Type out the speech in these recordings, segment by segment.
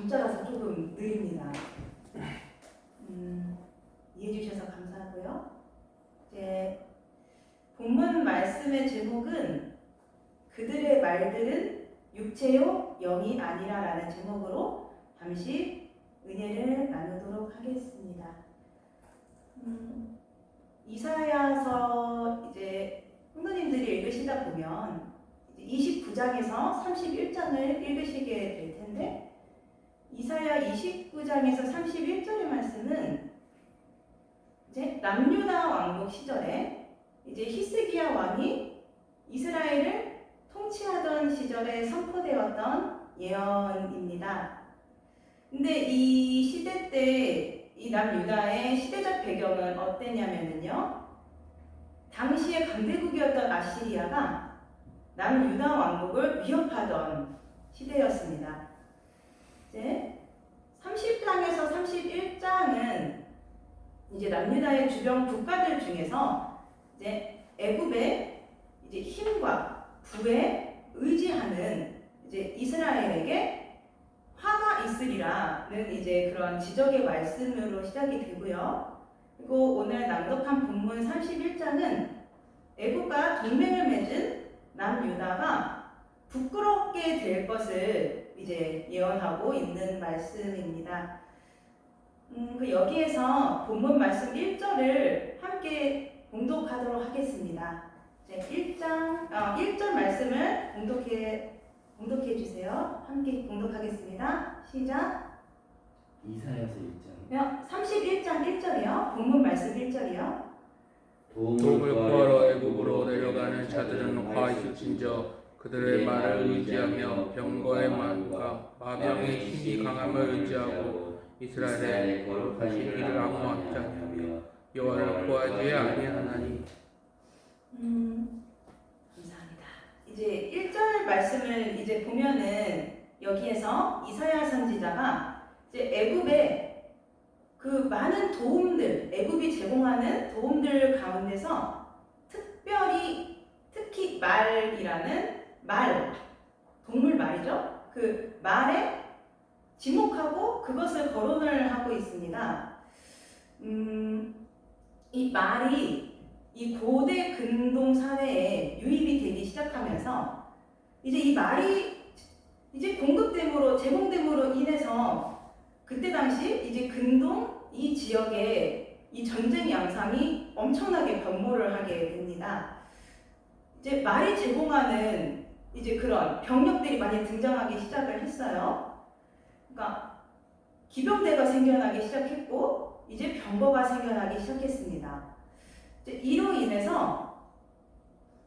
점자라서 조금 느립니다. 이해해 주셔서 감사하고요. 이제 본문 말씀의 제목은 그들의 말들은 육체요 영이 아니라라는 제목으로 잠시 은혜를 나누도록 하겠습니다. 이사야서 이제 성도님들이 읽으시다 보면 29장에서 31장을 읽으시게 될 텐데, 이사야 29장에서 31절의 말씀은 이제 남유다 왕국 시절에 이제 히스기야 왕이 이스라엘을 통치하던 시절에 선포되었던 예언입니다. 근데 이 시대 때 이 남유다의 시대적 배경은 어땠냐면요, 당시의 강대국이었던 아시리아가 남유다 왕국을 위협하던 시대였습니다. 이제 30장에서 31장은 이제 남유다의 주변 국가들 중에서 이제 애굽의 이제 힘과 부에 의지하는 이제 이스라엘에게 화가 있으리라는 이제 그런 지적의 말씀으로 시작이 되고요. 그리고 오늘 낭독한 본문 31장은 애굽과 동맹을 맺은 남유다가 부끄럽게 될 것을 이제 예언하고 있는 말씀입니다. 여기에서 본문 말씀 1절을 함께 봉독하도록 하겠습니다. 1절 말씀을 봉독해 주세요. 함께 봉독하겠습니다. 시작. 이사야서 1장 31장 1절이요. 본문 말씀 1절이요. 도움을 구하러 애굽으로 내려가는 자들은 화이실진저 그들의 말을 의지하며 병거의 만과 마병의 힘이 강함을 의지하고 이스라엘의 거룩하신 이를 악모하지 않으며 여호와를 구하지 아니하나니. 감사합니다. 이제 1절 말씀을 이제 보면은 여기에서 이사야 선지자가 이제 애굽의 그 많은 도움들, 애굽이 제공하는 도움들 가운데서 특히 말이라는 동물 말이죠. 그 말에 지목하고 그것을 거론을 하고 있습니다. 이 말이 이 고대 근동 사회에 유입이 되기 시작하면서 이제 이 말이 이제 공급됨으로 제공됨으로 인해서 그때 당시 이제 근동 이 지역에 이 전쟁 양상이 엄청나게 변모를 하게 됩니다. 이제 말이 제공하는 이제 그런 병력들이 많이 등장하기 시작을 했어요. 그러니까 기병대가 생겨나기 시작했고 이제 병거가 생겨나기 시작했습니다. 이제 이로 인해서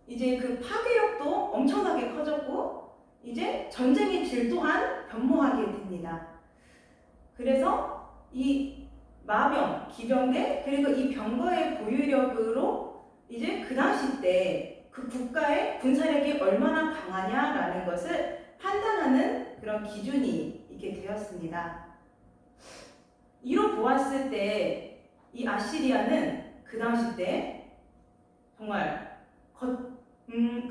이제 그 파괴력도 엄청나게 커졌고 이제 전쟁의 질 또한 변모하게 됩니다. 그래서 이 마병, 기병대 그리고 이 병거의 보유력으로 이제 그 당시 때 그 국가의 군사력이 얼마나 강하냐라는 것을 판단하는 그런 기준이 있게 되었습니다. 이로 보았을 때 이 아시리아는 그 당시 때 정말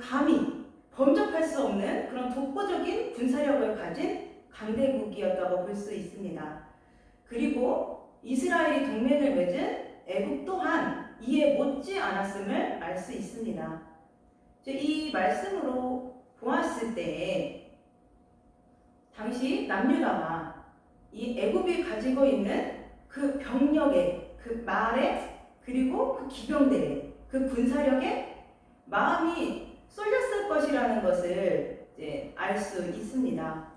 감히 범접할 수 없는 그런 독보적인 군사력을 가진 강대국이었다고 볼 수 있습니다. 그리고 이스라엘이 동맹을 맺은 애굽 또한 이에 못지 않았음을 알 수 있습니다. 이 말씀으로 보았을 때 당시 남유다가 이 애굽이 가지고 있는 그 병력의 그 말에 그리고 그 기병대의 그 군사력에 마음이 쏠렸을 것이라는 것을 이제 알 수 있습니다.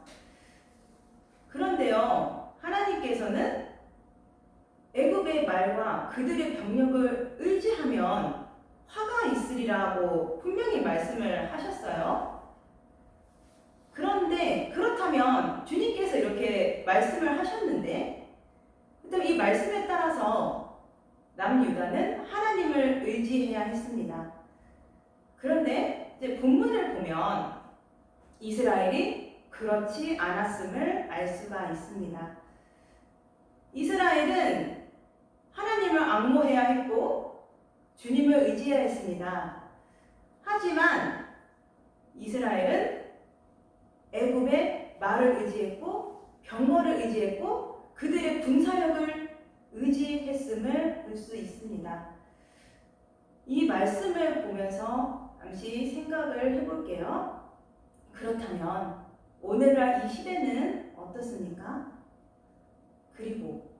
그런데요, 하나님께서는 애굽의 말과 그들의 병력을 의지하면 화가 있으리라고 분명히 말씀을 하셨어요. 그런데 그렇다면 주님께서 이렇게 말씀을 하셨는데, 그때 이 말씀에 따라서 남유다는 하나님을 의지해야 했습니다. 그런데 이제 본문을 보면 이스라엘이 그렇지 않았음을 알 수가 있습니다. 이스라엘은 하나님을 앙모해야 했고 주님을 의지해야 했습니다. 하지만 이스라엘은 애굽의 말을 의지했고 병거를 의지했고 그들의 군사력을 의지했음을 볼 수 있습니다. 이 말씀을 보면서 잠시 생각을 해볼게요. 그렇다면 오늘날 이 시대는 어떻습니까? 그리고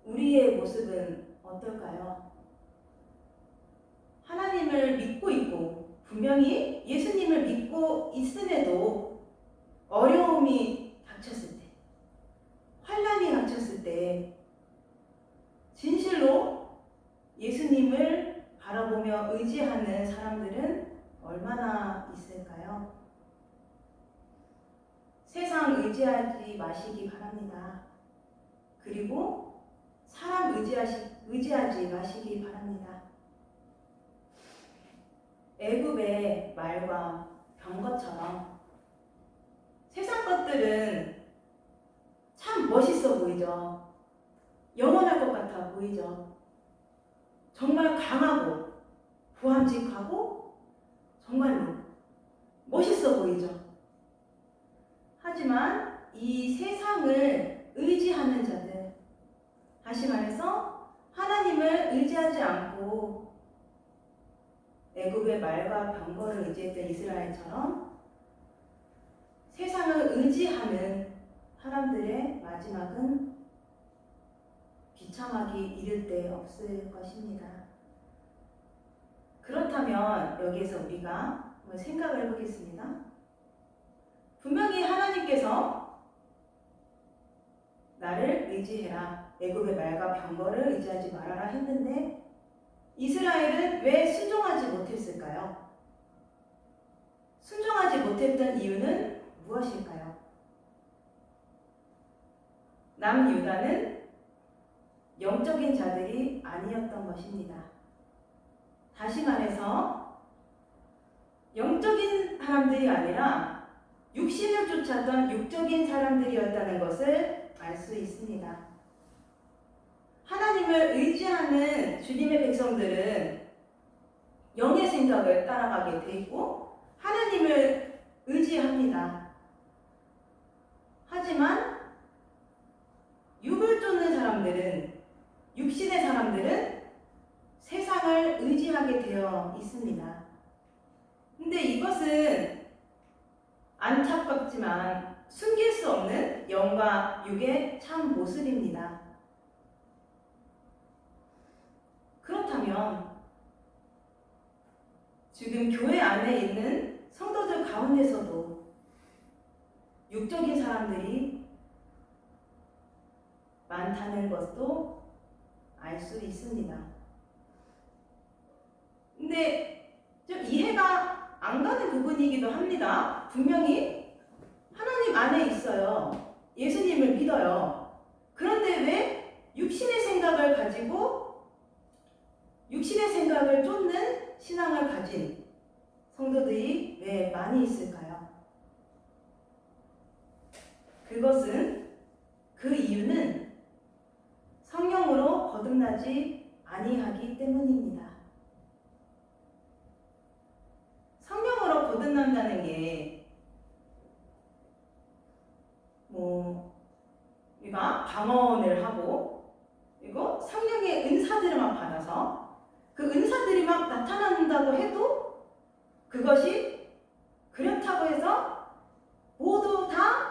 우리의 모습은 어떨까요? 하나님을 믿고 있고 분명히 예수님을 믿고 있음에도 어려움이 닥쳤을 때, 환난이 닥쳤을 때 진실로 예수님을 바라보며 의지하는 사람들은 얼마나 있을까요? 세상 의지하지 마시기 바랍니다. 그리고 사람 의지하지 마시기 바랍니다. 애굽의 말과 병거처럼 세상 것들은 참 멋있어 보이죠. 영원할 것 같아 보이죠. 정말 강하고 보암직하고 정말로 멋있어 보이죠. 하지만 이 세상을 의지하는 자들, 다시 말해서 하나님을 의지하지 않고 애굽의 말과 병거를 의지했던 이스라엘처럼 세상을 의지하는 사람들의 마지막은 비참하기 이를 데 없을 것입니다. 그렇다면 여기에서 우리가 한번 생각을 해보겠습니다. 분명히 하나님께서 나를 의지해라, 애굽의 말과 병거를 의지하지 말아라 했는데 이스라엘은 왜 순종하지 못했을까요? 순종하지 못했던 이유는 무엇일까요? 남유다는 영적인 자들이 아니었던 것입니다. 다시 말해서 영적인 사람들이 아니라 육신을 쫓았던 육적인 사람들이었다는 것을 알 수 있습니다. 하나님을 의지하는 주님의 백성들은 영의 생각을 따라가게 돼 있고 하나님을 의지합니다. 하지만 육을 쫓는 사람들은, 육신의 사람들은 세상을 의지하게 되어 있습니다. 근데 이것은 안타깝지만 숨길 수 없는 영과 육의 참 모습입니다. 그렇다면 지금 교회 안에 있는 성도들 가운데서도 육적인 사람들이 많다는 것도 알 수 있습니다. 근데 좀 이해가 안 가는 부분이기도 합니다. 분명히 하나님 안에 있어요. 예수님을 믿어요. 그런데 왜 육신의 생각을 가지고 육신의 생각을 쫓는 신앙을 가진 성도들이 왜 많이 있을까요? 그 이유는 성령으로 거듭나지 아니하기 때문입니다. 성령으로 거듭난다는 게 우리가 방언을 하고 그리고 성령의 은사들만 받아서 그 은사들이 막 나타난다고 해도 그것이 그렇다고 해서 모두 다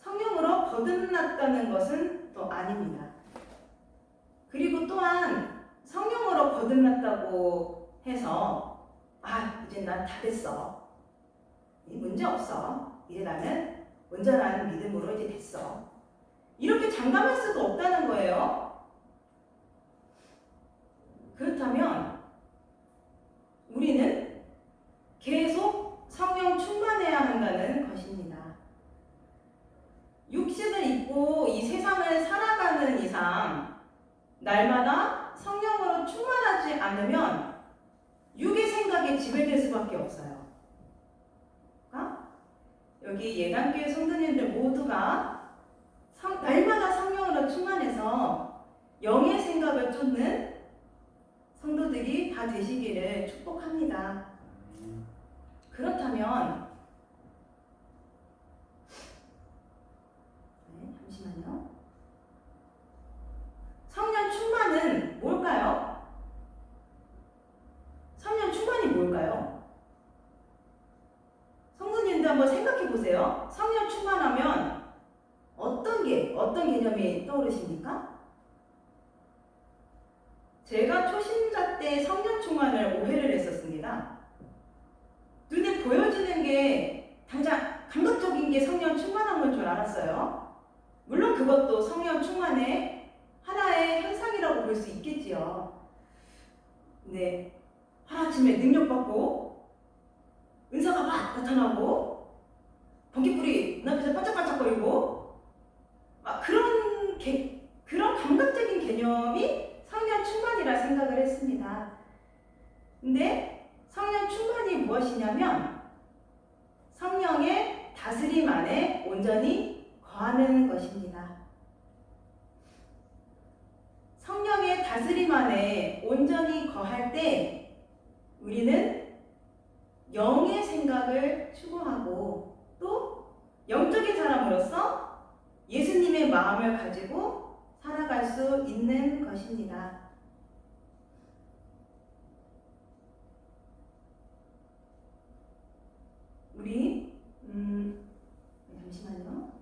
성령으로 거듭났다는 것은 또 아닙니다. 그리고 또한 성령으로 거듭났다고 해서 이제 난 다 됐어. 문제 없어. 이제 나는 온전한 믿음으로 이제 됐어. 이렇게 장담할 수도 없다는 거예요. 그렇다면 우리는 계속 성령 충만해야 한다는 것입니다. 육신을 입고 이 세상을 살아가는 이상 날마다 성령으로 충만하지 않으면 육의 생각에 지배될 수밖에 없어요. 여기 예단교회 성도님들 모두가 날마다 성령으로 충만해서 영의 생각을 쫓는 성도들이 다 되시기를 축복합니다. 그렇다면 잠시만요. 성령 충만은 뭘까요? 성령 충만이 뭘까요? 성도님들 한번 생각해 보세요. 성령 충만하면 어떤 개념이 떠오르십니까? 제가 초신자 때 성령 충만을 오해를 했었습니다. 눈에 보여지는 게 당장 감각적인 게 성령 충만한 건 줄 알았어요. 물론 그것도 성령 충만의 하나의 현상이라고 볼 수 있겠지요. 네, 하루아침에 능력받고 은사가 막 나타나고 번개불이 눈앞에서 반짝반짝거리고 그런 감각적인 개념이 성령 충만이라 생각을 했습니다. 근데 성령 충만이 무엇이냐면 성령의 다스림 안에 온전히 거하는 것입니다. 성령의 다스림 안에 온전히 거할 때 우리는 영의 생각을 추구하고 또 영적인 사람으로서 예수님의 마음을 가지고 살아갈 수 있는 것입니다. 우리 잠시만요.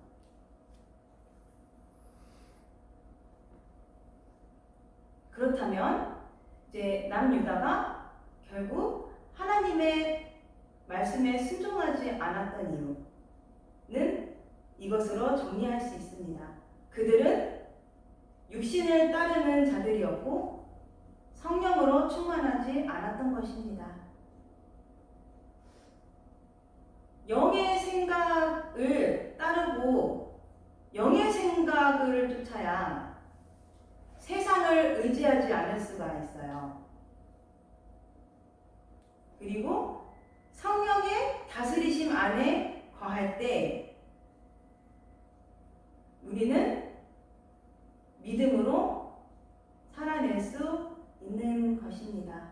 그렇다면 이제 남유다가 결국 하나님의 말씀에 순종하지 않았던 이유는 이것으로 정리할 수 있습니다. 그들은 육신을 따르는 자들이었고 성령으로 충만하지 않았던 것입니다. 영의 생각을 따르고 영의 생각을 쫓아야 세상을 의지하지 않을 수가 있어요. 그리고 성령의 다스리심 안에 거할 때 우리는 믿음으로 살아낼 수 있는 것입니다.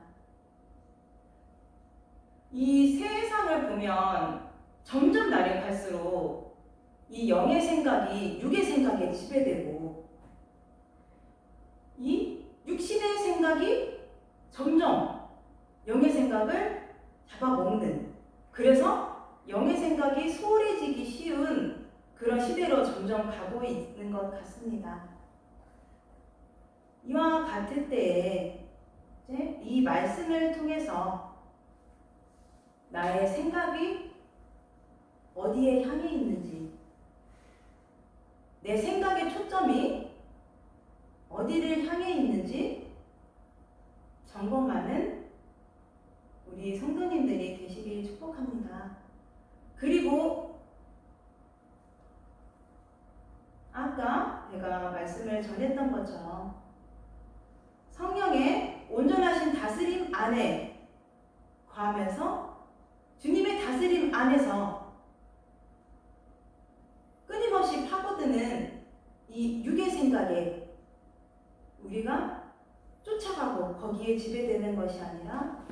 이 세상을 보면 점점 날이 갈수록 이 영의 생각이 육의 생각에 지배되고 이 육신의 생각이 점점 영의 생각을 잡아먹는, 그래서 영의 생각이 소홀해지기 쉬운 그런 시대로 점점 가고 있는 것 같습니다. 이와 같을 때에 이제 이 말씀을 통해서 나의 생각이 어디에 향해 있는지, 내 생각의 초점이 어디를 향해 있는지 점검하는 우리 성도님들이 되시길 축복합니다. 그리고 아까 제가 말씀을 전했던 것처럼 성령의 온전하신 다스림 안에 거하면서 주님의 다스림 안에서 끊임없이 파고드는 이 육의 생각에 우리가 쫓아가고 거기에 지배되는 것이 아니라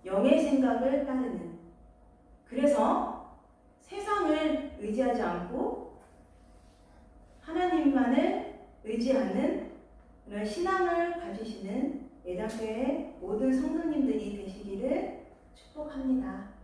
영의 생각을 따르는, 그래서 세상을 의지하지 않고 하나님만을 의지하는 그런 신앙을 가지시는 예당교회 모든 성도님들이 되시기를 축복합니다.